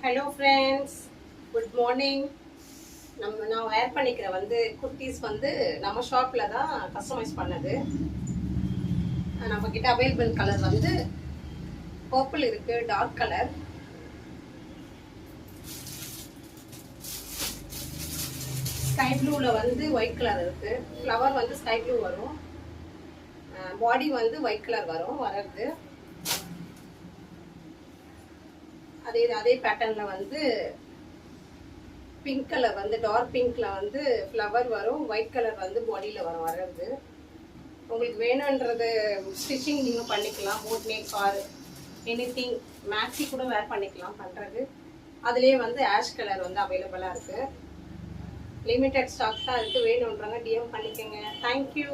Hello friends, good morning. நான் வேர் பண்ணிக்கிற குர்த்திஸ் நம்ம ஷாப்பில் தான் கஸ்டமைஸ் பண்ணது. நம்மக்கிட்ட அவைலபிள் கலர் பர்பிள் இருக்குது, டார்க் கலர். ஸ்கை ப்ளூவில் ஒயிட் கலர் இருக்குது. ஃப்ளவர் ஸ்கை ப்ளூ வரும். பாடி ஒயிட் கலர் வர்றது. அதே பேட்டர்னில் பிங்க் கலர் டார்க் பிங்க்ல ஃப்ளவர் வரும். ஒயிட் கலர் பாடியில் வர்றது. உங்களுக்கு வேணுன்றது ஸ்டிச்சிங் நீங்கள் பண்ணிக்கலாம். Boat neck or anything, maxi கூட வேர் பண்ணிக்கலாம் பண்ணுறது. அதுலேயே ஆஷ் கலர் அவைலபிளாக இருக்குது. லிமிட்டட் ஸ்டாக் தான் இருக்குது. வேணுன்றவங்க டிஎம் பண்ணிக்கோங்க. தேங்க்யூ.